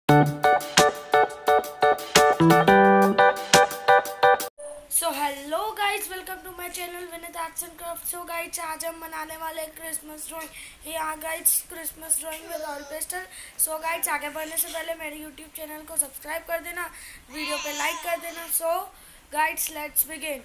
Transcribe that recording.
So hello guys, welcome to my channel Vinit arts and crafts. So guys, आज हम बनाने वाले हैं क्रिसमस ड्राइंग। यहाँ guys Christmas drawing with oil pastel. So guys, आगे बढ़ने से पहले मेरे यूट्यूब चैनल को सब्सक्राइब कर देना, वीडियो पे लाइक कर देना। So guys, let's begin.